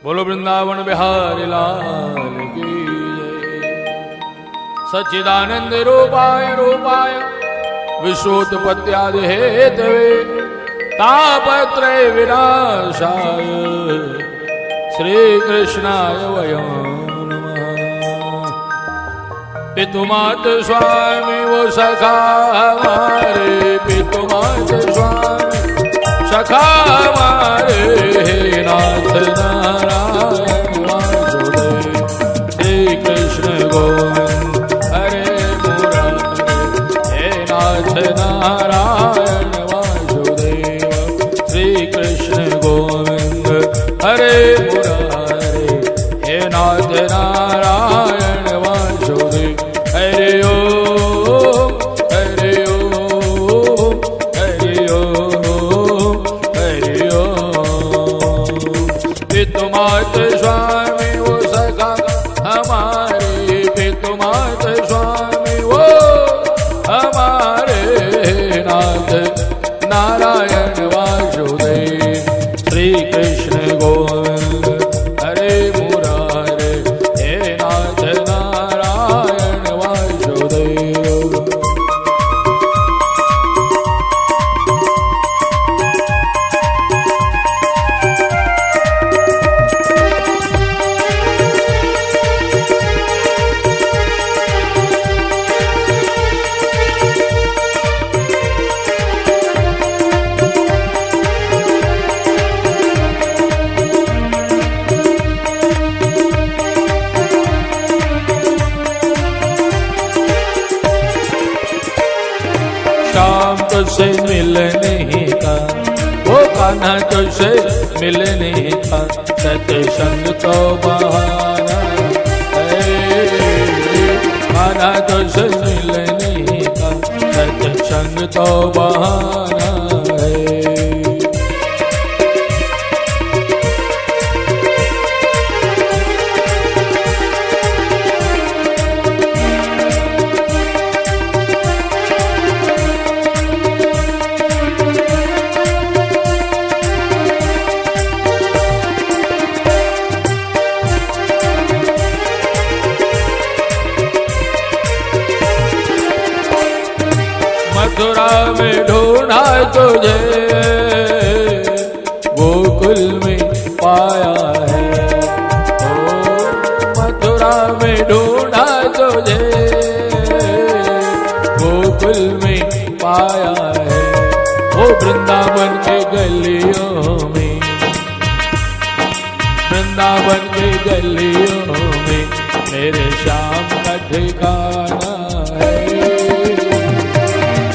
बोलो वृंदावन बिहारी लाल की जय। सच्चिदानंद रूपाय रूपाय विश्वोत्पत्त्यादि हेतवे तापत्रय विनाशाय श्री कृष्णाय वयं नमः। पितुमात स्वामी वो सखा हमारे, पितुमात स्वामी सखा हमारे, हे नाथ नारायण वासुदेव श्री कृष्ण गोविंद हरे मुरारे, हे नाथ नारायण वासुदेव श्री कृष्ण गोविंद हरे मुरारे, हे नाथ नारायण वासुदेव हरे ओम हरे ओम हरे ओम हरे ओम। पितुमात स्वामी वो सखा हमारे, पितुमात स्वामी वो हमारे, नाथ नारायण वासुदेव श्री कृष्ण गोविंद हरे मुरारे, हे नाथ नारायण वासुदेव। शाम तुझसे मिलने का, वो कान्हा तुझसे मिलने का, सत्संग तो बहाना है। कान्हा तुझसे मिलने का, सत्संग तो बहाना है। मथुरा में ढूंढा तुझे, गोकुल में पाया है। ओ मथुरा में ढूंढा तुझे, गोकुल में पाया है। ओ वृंदावन के गलियों में, वृंदावन के गलियों में मेरे श्याम का ठिकाना है।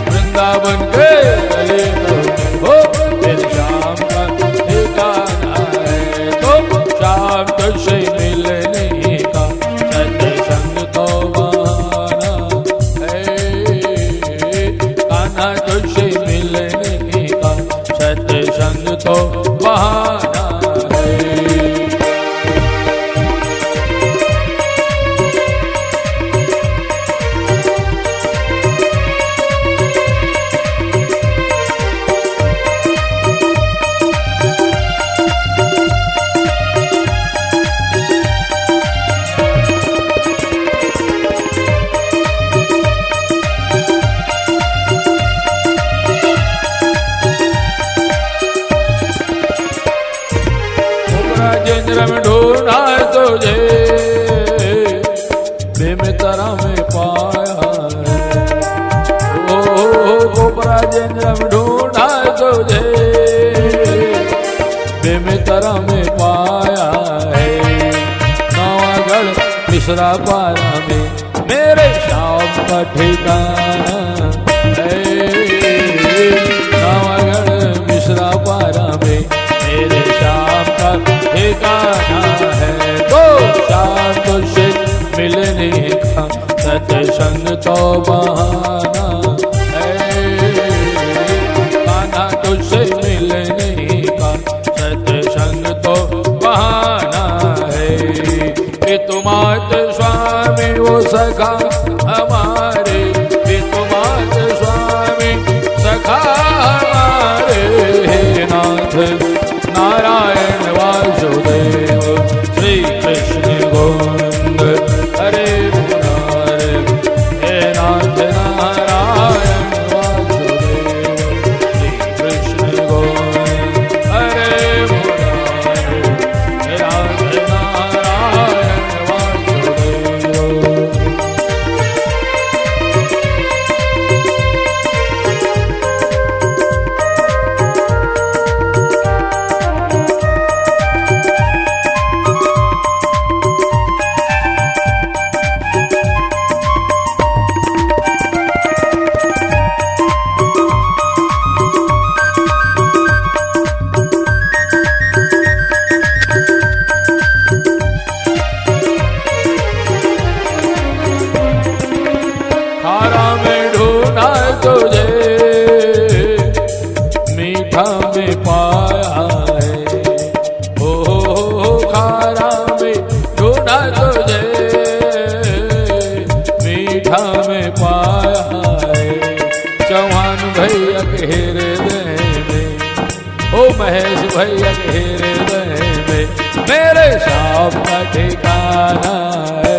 वृंदावन के गलियों में हो मेरे श्याम का ठिकाना है। तो श्याम तुझसे मिलने का, सत्संग तो बहाना है। कान्हा तुझसे मिलने का, सत्संग तो बहाना है। राजेंद्र में ढूंढा तुझे, बेमितरा में पाया है। ओ गोपराजेंद्र में ढूंढा तुझे, बेमितरा में पाया है। नवागढ़ मिश्रा पारा में मेरे श्याम का ठिकाना है। नवागढ़ मिश्रा पारा में मेरे श्याम का ठिकाना है। तो श्याम तुझसे मिलने का, सत्संग तो बहाना है। कान्हा तुझसे मिलने का, सत्संग तो बहाना है। पितुमात स्वामी वो सखा हमारे, पितुमात स्वामी सखा हमारे, हे नाथ नारायण वासुदेव भैया के हृदय में मेरे श्याम का ठिकाना है।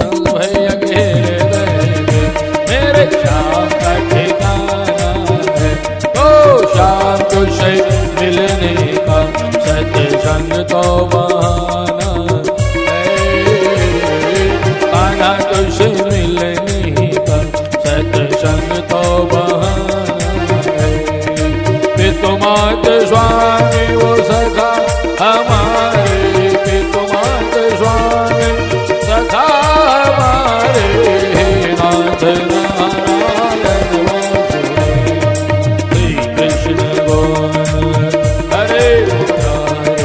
नंद भैया के हृदय में मेरे श्याम का ठिकाना है। तो श्याम तुझसे मिलने का सत्संग तो बहाना है। कान्हा तुझसे मिलने का सत्संग तो बहाना है। पितुमात स्वामी वो सखा हमारे, पितुमात स्वामी सखा हमारे। नाथ नारायण वासुदेव श्री कृष्ण गोविंद हरे मुरारे।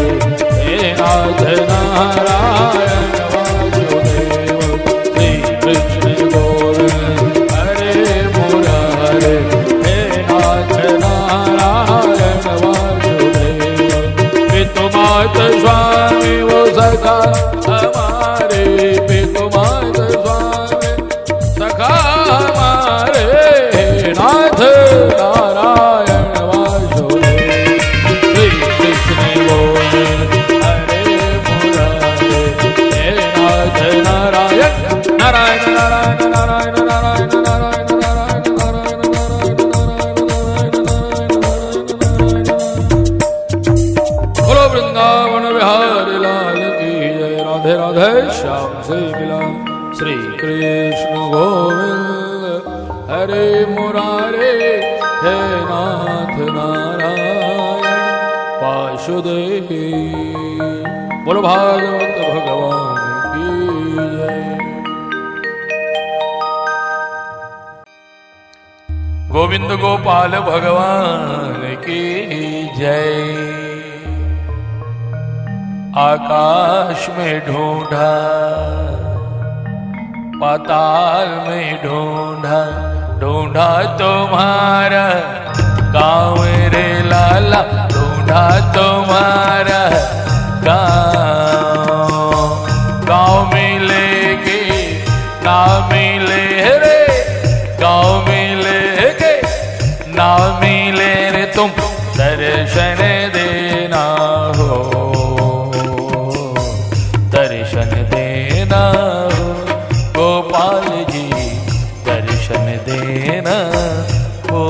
हे नाथ नारायण वासुदेव श्री कृष्ण गोविंद हरे मुरारे। हे नाथ नारायण वासुदेव पितुमात स्वामी वो सखा हमारे, पितुमात स्वामी सखा हमारे। नाथ नारायण वासुदेव श्री कृष्ण गोविंद हरे मुरारे। हे नाथ नारायण नारायण नारायण नारायण नारायण नारायण नारायण नारायण नारायण। बोलो वृंदावन बिहारी लाल की जय। राधे राधे श्याम से मिला श्री कृष्ण गोविंद हरे मुरारे। हे नाथ नारायण वासुदेव। बोलो भागवत भगवान की जय। गोविंद गोपाल भगवान की जय। आकाश में ढूंढा, पाताल में ढूंढा, ढूंढा तुम्हारा गाँव रे लाला, ढूंढा तुम्हारा गाँव। गाँव मिलेगी ना मिले रे, गाँव मिलेगी ना मिले रे, तुम दर्शन देना हो, दर्शन देना हो गोपाल जी, दर्शन देना हो,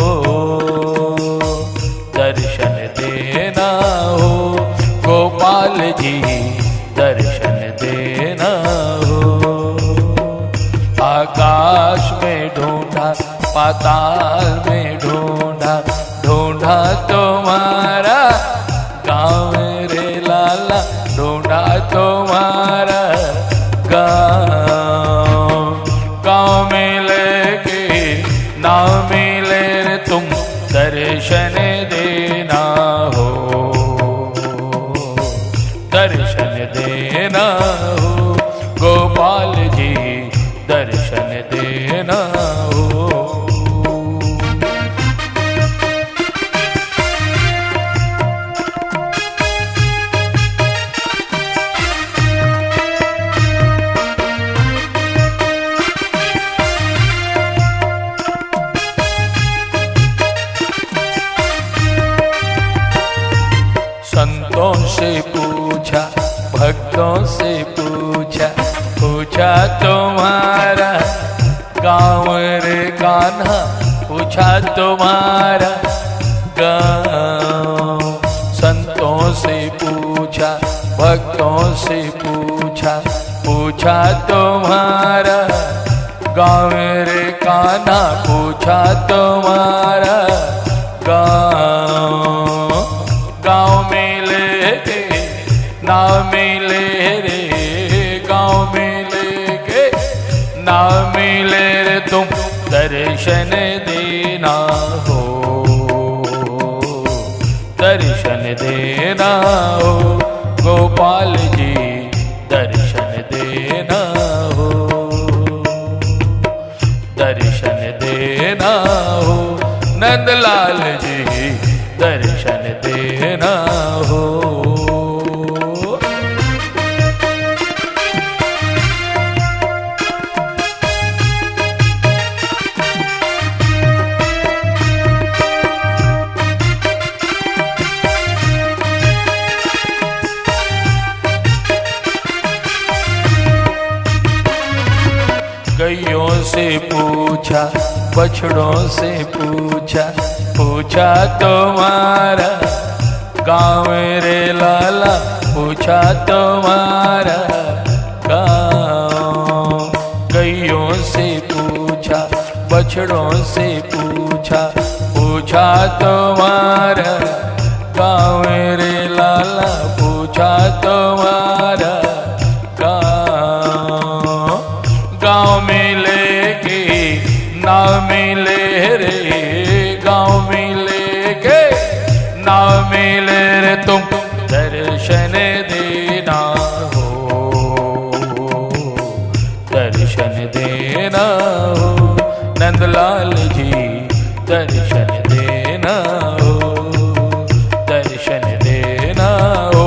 दर्शन देना हो गोपाल जी, दर्शन देना हो। आकाश में ढूंढा, पाताल में ढूंढा, ढूंढा तुम्हारा गाँव रे लाला, ढूंढा तुम्हारा गाँव। गाँव मिले के ना मिले रे, तुम दर्शन देना हो, दर्शन देना हो गोपाल जी, दर्शन देना हो। संतों से पूछा, भक्तों से पूछा, पूछा तुम्हारा गाँव रे कान्हा, पूछा तुम्हारा गाँव। संतों से पूछा, भक्तों से पूछा, पूछा तुम्हारा गाँव रे कान्हा, पूछा तुम्हारा गाँव। गाँव मिले के ना मिले रे, गाँव मिले के ना मिले रे, तुम दर्शन देना हो, दर्शन देना हो गोपाल जी, दर्शन देना हो, दर्शन देना हो नंदलाल जी, दर्शन देना हो। पूछा, बछड़ों से पूछा, पूछा तुम्हारा गाँव रे लाला, पूछा तुम्हारा गाँव। गैयों से पूछा, बछड़ों से पूछा, पूछा तुम्हारा गाँव रे लाला, पूछा तुम्हारा गाँव। गाँव मिले के ना मिले रे, गाँव मिले के ना मिले रे, तुम दर्शन देना हो, दर्शन देना हो नंदलाल जी, दर्शन देना हो, दर्शन देना हो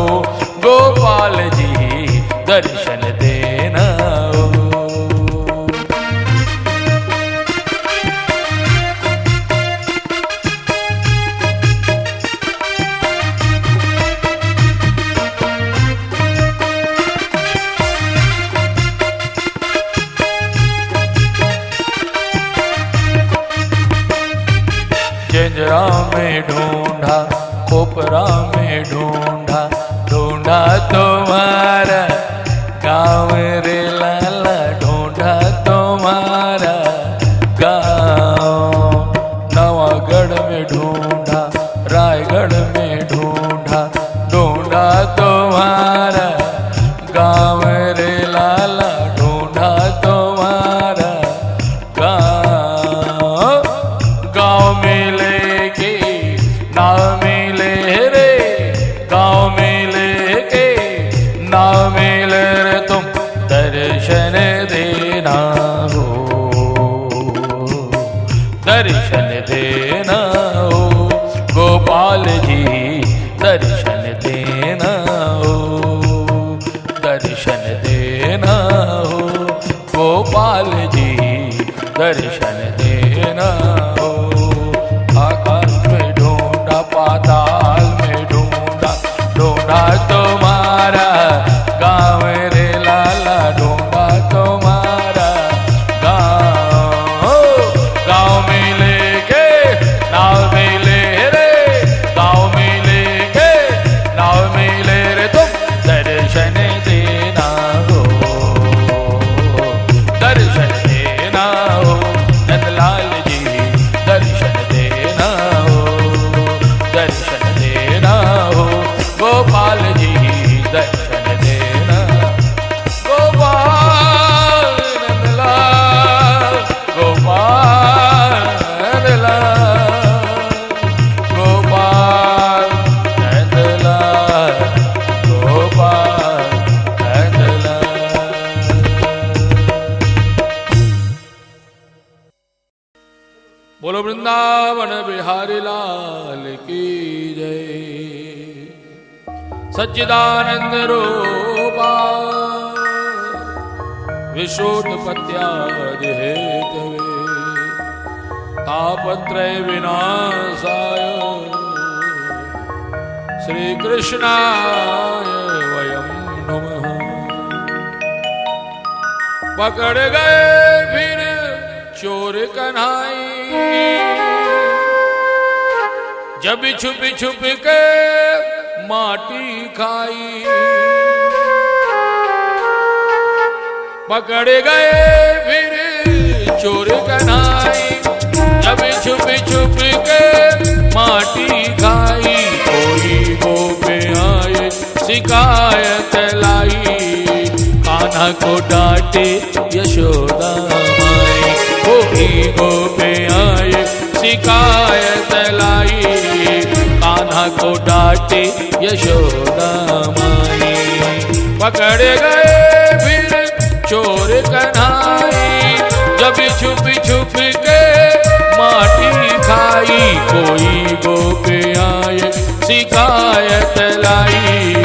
गोपाल जी, दर्शन देना हो। जंजरा में ढूंढा, कोपरा में ढूंढा, ढूंढा तुम्हारा गाँव रे लाला, ढूंढा तुम्हारा गाँव। नवागढ़ में ढूंढा, रायगढ़ में ढूंढा, ढूंढा तुम्हारा गाँव रे लाला, ढूंढा तुम्हारा गाँव। गाँव मिले के ना मिले रे, गाँव मिले के ना मिले रे, तुम दर्शन देना हो, दर्शन देना हो गोपाल जी, दर्शन देना हो, दर्शन देना हो गोपाल जी, दर्शन देना हो। आकाश में ढूंढा, पाताल में ढूंढा, ढूंढा तुम्हारा गाँव रे लाला, ढूंढा तुम्हारा गाँव। गाँव मिले के नाव मिले रे, गाँव मिले के नाव मिले रे, तुम दर्शन देना हो, दर्शन देना हो नंदलाल जी, दर्शन देना हो, दर्शन देना हो गोपाल जी, दर्शन देना। गोपाल नंदलाल, गोपाल नंदलाल, गोपाल नंदलाल, गोपाल नंदलाल। बोलो वृंदावन बिहारी लाल की जय। सच्चिदानंद रूपा विशोत्पत्त्यादि हेतवे, तापत्रय विनाशाय श्री कृष्णाय वयं नमः। पकड़ गए फिर चोर कन्हाई, जब छुप छुप के माटी खाई। पकड़ गए फिर चोर कन्हाई, जब छुप छुप के माटी खाई। कोई गोपे आए शिकायत लाई, कान्हा को डांटे यशोदा माई। कोई गोपे आए शिकायत लाई, कान्हा को डांटे यशोदा माई। पकड़ गए फिर चोर कन्हाई, जब छुप छुप के माटी खाई। कोई गोपे आए शिकायत लाई,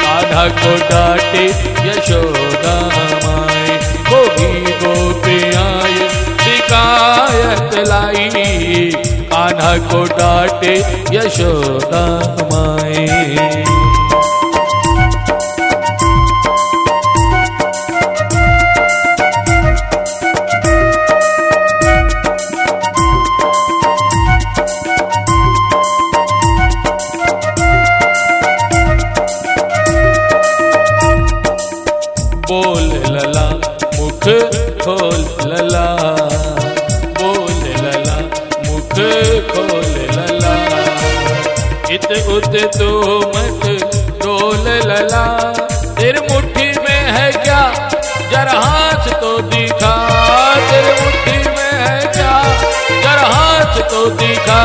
कान्हा को डांटे यशोदा माई। कोई गोपे आए शिकायत लाई, कान्हा को डांटे यशोदा माई। पुत तो मत डोल लला, तेरी मुट्ठी में है क्या जरा हाथ तो दिखा, तेरी मुट्ठी में है क्या जरा हाथ तो दिखा,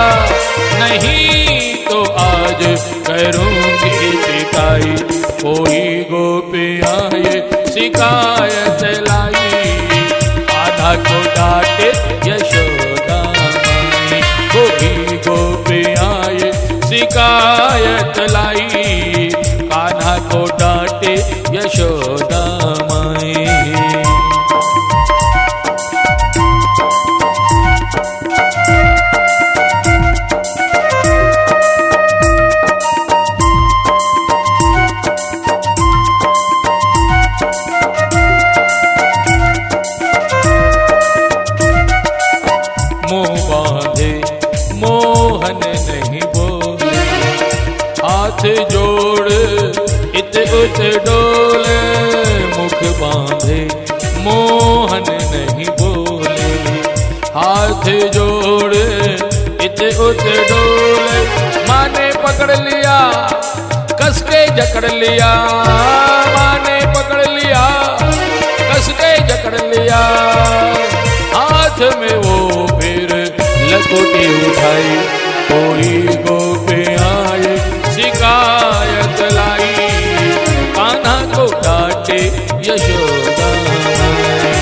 नहीं तो आज करूंगी पिटाई, कोई गोपियां ये शिकायत लाई, आधा को डांटे यशोदा माई, कोई गोपियां ये शिकायत लाई, कान्हा को डांटे यशोदा माई। जोड़ इत उत डोले, मुख बांधे मोहन नहीं बोले, हाथ जोड़ इत उत डोले, माँ ने पकड़ लिया कस के जकड़ लिया, माँ ने पकड़ लिया कस के जकड़ लिया, हाथ में वो फिर लकोटी उठाई, कोई गोपियां ये शिकायत लाई, कान्हा को डांटे यशोदा माई,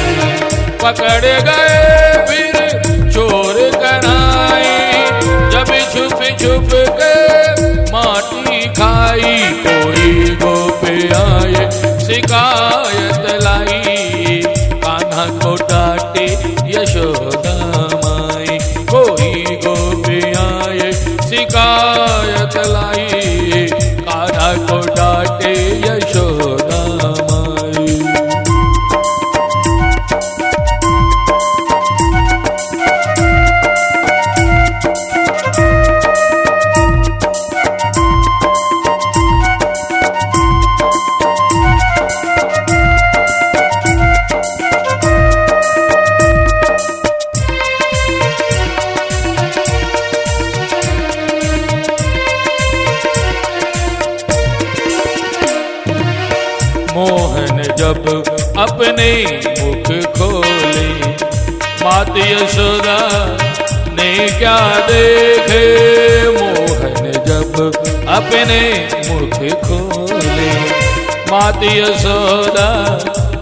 पकड़ गए फिर चोर कन्हाई, जब छुप छुप के माटी खाई, कोई गोपियां ये शिकायत लाई, कान्हा को डांटे यशोदा माई, कोई गोपियां ये शिकायत लाई, कान्हा को डांटे यशोदा माई। मोहन जब अपने मुख खोले, मात यशोदा ने क्या देखे, मोहन जब अपने मुख खोले, मात यशोदा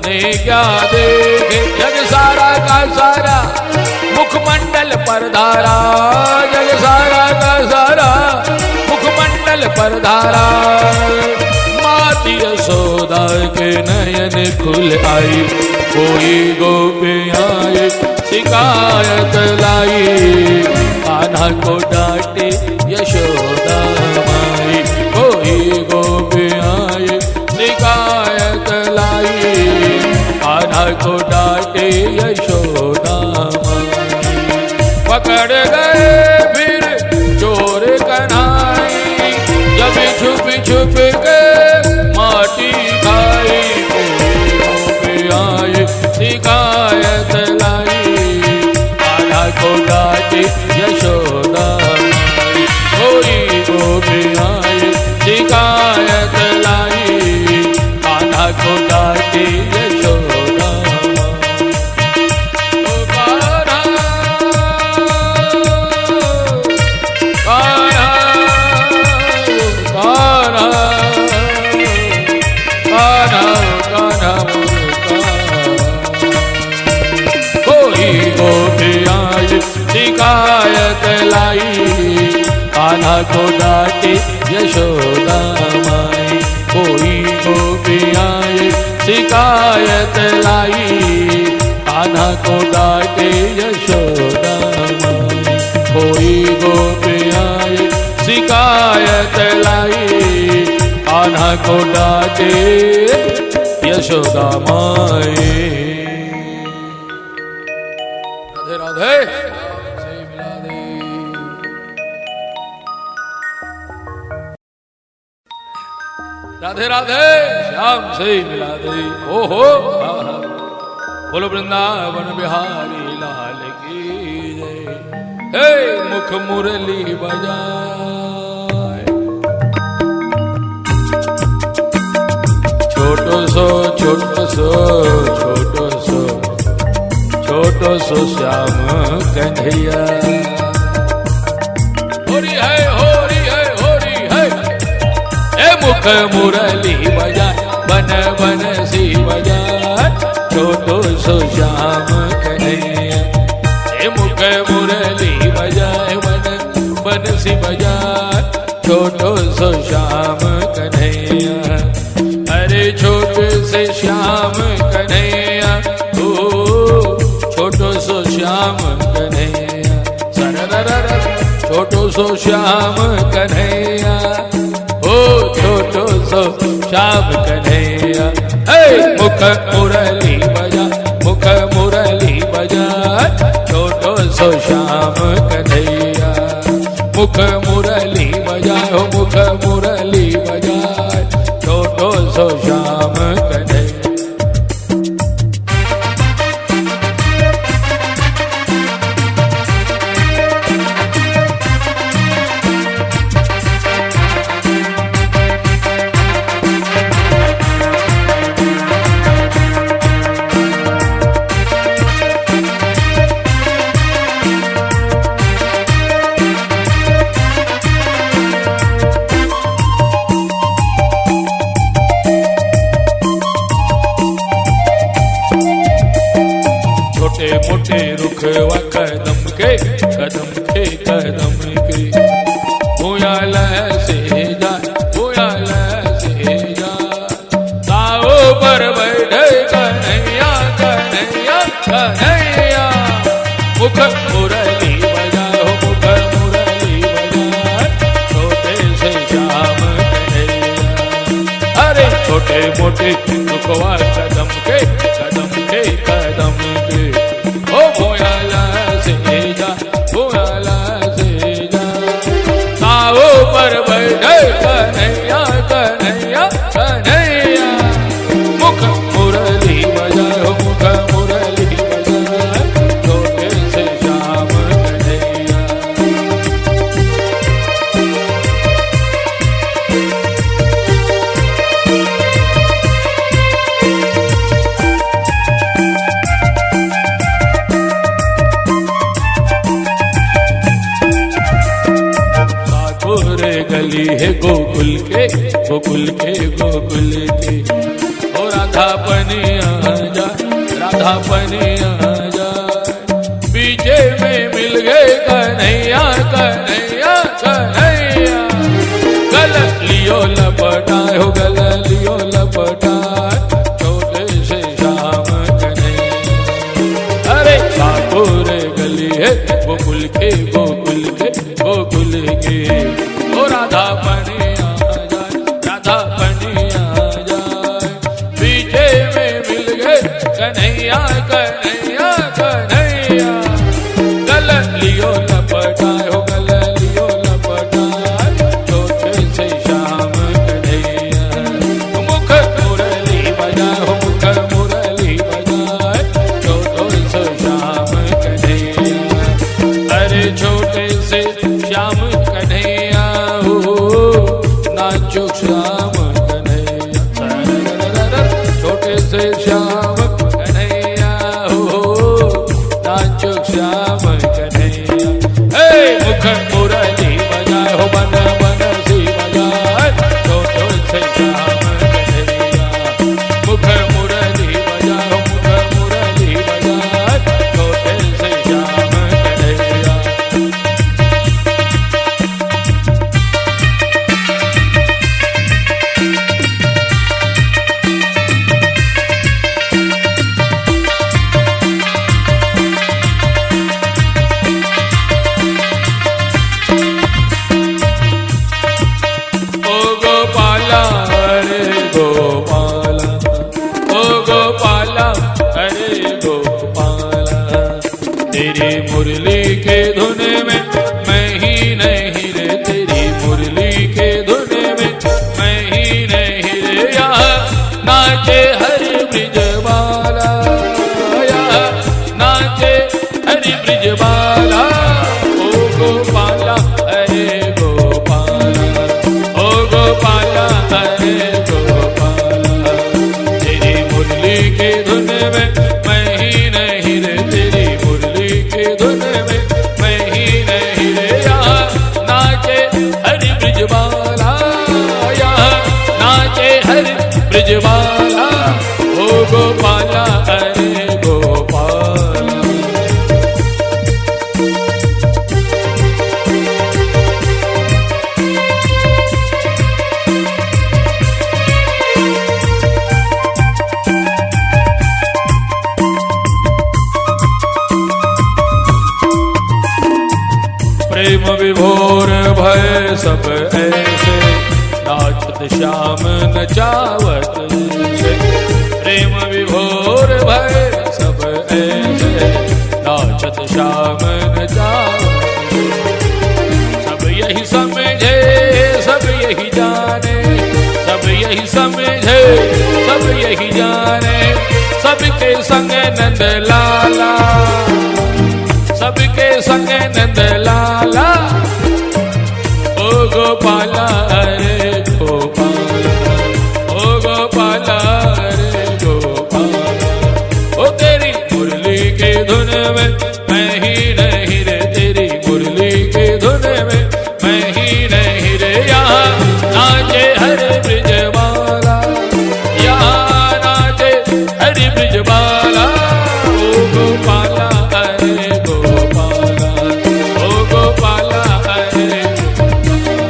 ने क्या देखे, जग सारा का सारा मुखमंडल पर धारा, जग सारा का सारा मुखमंडल पर धारा, यशोदा के नयन खुल आई, कोई गोपियां ये शिकायत लाई, कान्हा को डांटे यशोदा माई, कोई गोपियां ये शिकायत लाई, कान्हा को डांटे यशोदा माई, पकड़ गए फिर चोर कन्हाई, जब छुप छुप के माटी खाई, कोई गोपियां ये शिकायत लाई, कान्हा को डांटे यशोदा माई, कोई गोपियां ये शिकायत लाई, कान्हा को डांटे यशोदा माई। ओ कान्हा कान्हा कान्हा, कोई गोपियां ये शिकायत लाई, कान्हा को डांटे यशोदा माई, कोई गोपियां ये शिकायत लाई, कान्हा को डांटे यशोदा माई, कोई गोपियां ये शिकायत लाई, कान्हा को डांटे यशोदा माई। राधे राधे से मिला दे, राधे राधे श्याम से मिला दे, ओहो बोलो वृंदावन बिहारी लाल की जय, हे मुख मुरली बजाए, छोटो सो श्याम कन्हैया। होरी है होरी है होरी है। ए मुख मुरली बजाए बन बन सी बजाए छोटो सो श्याम कन्हैया। ए मुख मुरली बजाए बन बन सी बजाए छोटो सो श्याम कन्हैया। अरे छोटे से श्याम कन्हैया ओ छोटो सो श्याम कन्हैया। सरररर छोटो सो श्याम कन्हैया ओ छोटो सो श्याम कन्हैया। मुख मुरली बजा मुख मुरली बजा छोटो सो श्याम कन्हैया। मुख मुरली बजा हो मुख मुरली बजा छोटो सो श्याम कन्हैया। मोटे रुख व कदम के भूयाल से जा भूयाल से जा। ताओ पर बैठे कन्हैया कन्हैया कन्हैया। मुख मुरली बजाओ मुख मुरली बजाओ छोटे से श्याम कन्हैया। अरे छोटे मोटे रुख व कदम के ओ भोयाल से जा भोयाल से जा। ताओ पर बैठे कन्हैया कन्हैया कन्हैया। मुख मुरली बजाओ मुख मुरली बजाओ छोटे से श्याम कन्हैया। गली है गोकुल के गोकुल के गोकुल के। ओ राधा पनिया जा राधा पनिया जा। पीछे में मिल गए कन्हैया कन्हैया कन्हैया। गल लियो लपटाए हो गल लियो लपटाए छोटे से श्याम कन्हैया। अरे ठाकुर गली है गोकुल के गोकुल के गोकुल के। ओ राधा पनिया जाए राधा पनिया जाए। पीछे में मिल गए कन्हैया कन्हैया कन्हैया। गल लियो लपटाए हो गल लियो लपटाए छोटे से श्याम कन्हैया। मुख मुरली बजाए हो मुख मुरली बजाए छोटो से श्याम कन्हैया। अरे छोटे से श्याम कन्हैया नाचो श्याम कन्हैया। छोटे से श्याम कन्हैया हो नाचो श्याम कन्हैया। मुख मुरली बजाए हो बन बन सी बजाए छोटो से श्याम कन्हैया। मुख मुरली बजाए हो मुख मुरली बजाए छोटे से श्याम कन्हैया। तेरी मुरली के धुन में मैं ही नहीं रे। तेरी मुरली के धुन में मैं ही नहीं रे। यहाँ नाचे हरि ब्रिज बाला नाचे हरि ब्रिज बाला। ओ गोपाला हरे गोपाला ओ गोपाला हरे गोपाला। तेरी ब्रजबाला, ओ गोपाला अरे गोपाला। प्रेम विभोर भय सब ऐसे, नाचत श्याम नचावत से। प्रेम विभोर भय सब ऐसे, नाचत श्याम नचावत। सब यही समझे सब यही जाने, सब यही समझे सब यही जाने, सबके संग नंद लाला, सबके संग नंद लाला, ओ गोपाला अरे गोपाला, ओ गोपाला अरे गोपाला। ओ तेरी मुरली के धुन में मैं ही नहीं रे, तेरी मुरली के धुन में मैं ही नहीं रे। यहाँ नाचे हरे ब्रजबाला, यहाँ नाचे हरे ब्रजबाला, ओ गोपाला अरे गोपाला, ओ गोपाला अरे गोपाला।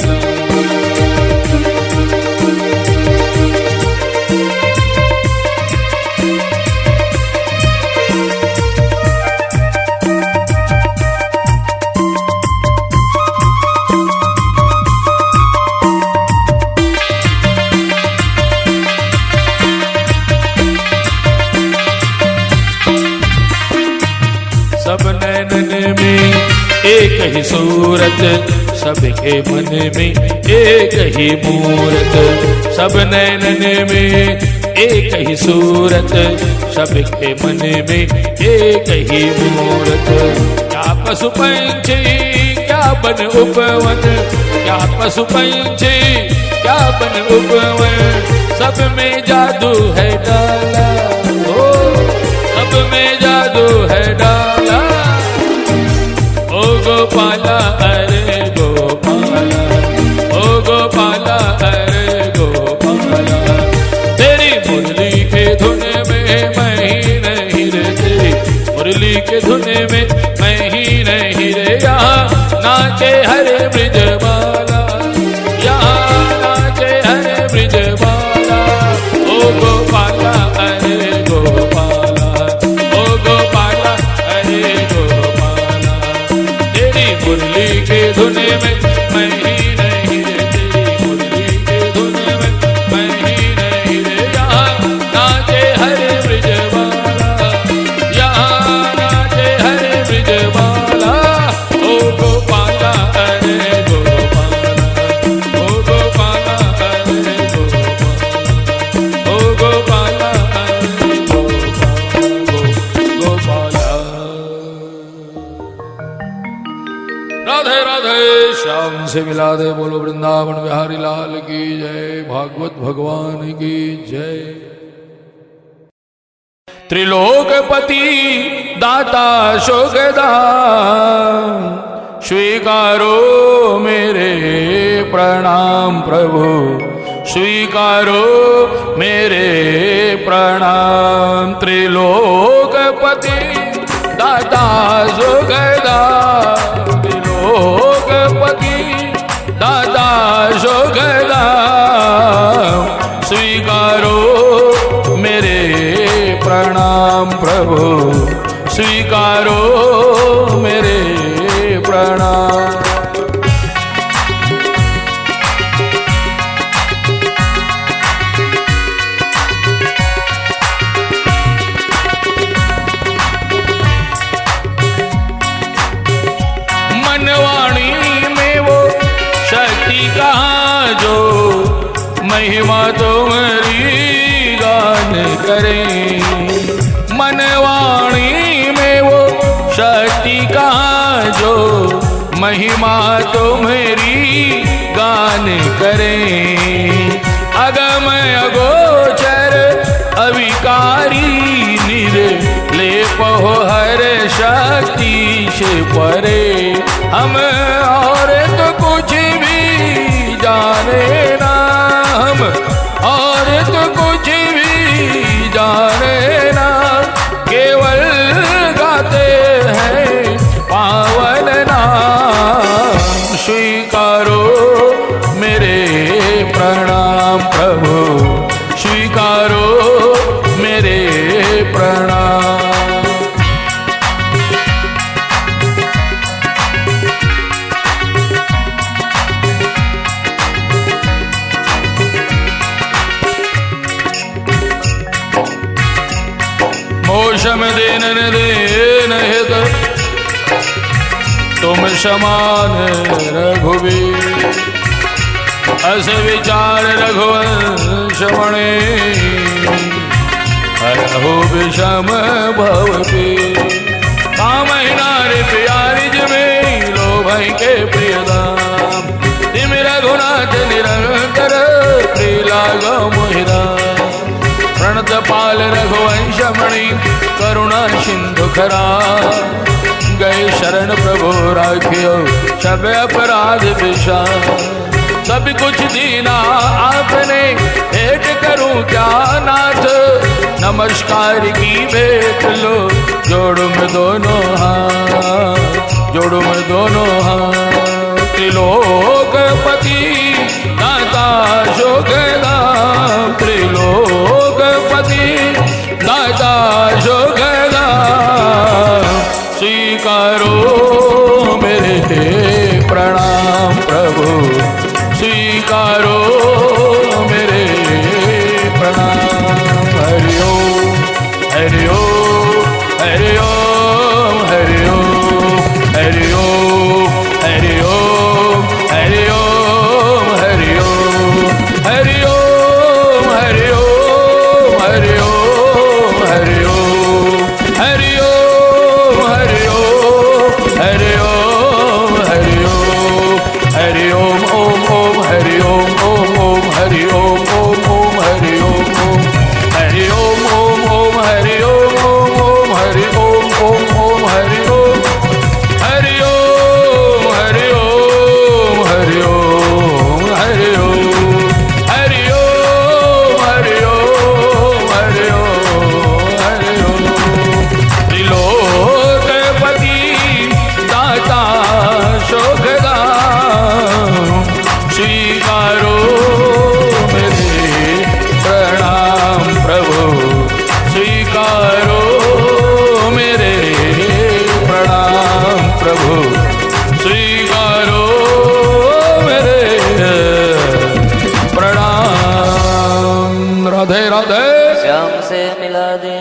सब नैनन में एक ही सूरत, सबके मन में एक ही मूरत। सब नैनन में एक ही सूरत, सबके मन में एक ही मूरत। क्या पशु पंछी क्या बन उपवन, क्या पशु पंछी क्या बन उपवन, सब में जादू है डाला, ओ सब में जादू है डाला, ओ गोपाला अरे गोपाला, ओ गोपाला अरे गोपाला। तेरी मुरली के धुन में मैं ही नहीं रे, तेरी मुरली के धुन में मैं ही नहीं रे। यहाँ नाचे हरे ब्रजबाला, यहाँ नाचे हरे ब्रजबाला, ओ गोपाला अरे गोपाला, ओ गोपाला अरे गोपाला। तेरी मुरली के धुन में मैं ही नहीं रे, तेरी मुरली के धुन में मैं ही नहीं रे। यहाँ नाचे हरे ब्रजबाला, यहाँ नाचे हरे ब्रजबाला, ओ गोपाला अरे गोपाला, ओ गोपाला अरे गोपाला, ओ गोपाला अरे गोपाला। राधे राधे श्याम से मिला दे, बोलो वृंदावन बिहारी लाल की जय, भागवत भगवान की जय। त्रिलोकपति दाता शोकदान, स्वीकारो मेरे प्रणाम प्रभु, स्वीकारो मेरे प्रणाम। त्रिलोकपति दाता शोकदान, त्रिलोकपति दाता शोकदान, स्वीकारो मेरे प्रणाम प्रभु, स्वीकारो मेरे प्रणाम। मनवाणी में वो शक्ति कहाँ जो महिमा तुम्हारी गान करें। मनवाणी में वो शक्ति कहाँ जो महिमा तुम्हारी गान करें। अगम अगोचर अविकारी निर्लेप हो हर शक्ति से परे। हम और तो कुछ भी जाने ना, हम और तो कुछ प्रणाम प्रभु स्वीकारो मेरे प्रणाम। मोक्षम देन देन हित तुम समान रघुवीर। अस विचार रघुवंश मणे हरहु विषम भव पीर। कामहि नारि प्यारि में लोभहि के प्रियदाम। तिम रघुनाथ निरंतर प्रिय लागो मोहि। प्रणत पाल रघुवंश मणि करुणा सिंधु खरा। गए शरण प्रभु राखियो सब अपराध विषा। सब कुछ दीना आपने भेंट करूं क्या नाथ। नमस्कार की भेंट लो जोड़ू में दोनों हाथ, जोड़ू में दोनों हाथ। त्रिलोकपति दाता शोकदाम। त्रिलोकपति दाता शोकदाम। स्वीकारो मेरे प्रणाम प्रभु स्वीकारो मेरे प्रणाम। हरि ओम हरि ओम हरि ओम हरि ओम हरि ओम हरि ओम हरि ओम हरि ओम हरि ओम हरि ओम हरि ओम हरि ओम हरि ओम हरि ओम हरि ओम हरि ओम हरि ओम ओम ओम हरि ओम ओम ओम हरि ओम ओम ओम हरि ओम ओम हरि ओम ओम ओम हरि ओम ओम ओम हरि ओम ओम ओम हरि ओम हरि ओम हरि ओम हरि ओम हरि ओम हरि ओम हरि ओम हरि ओम हरि ओम। त्रिलोकपति दाता शोकदाम। स्वीकारो मेरे प्रणाम प्रभु स्वीकारो मेरे प्रणाम प्रभु स्वीकारो मेरे प्रणाम। राधे राधे। श्याम से मिला दे।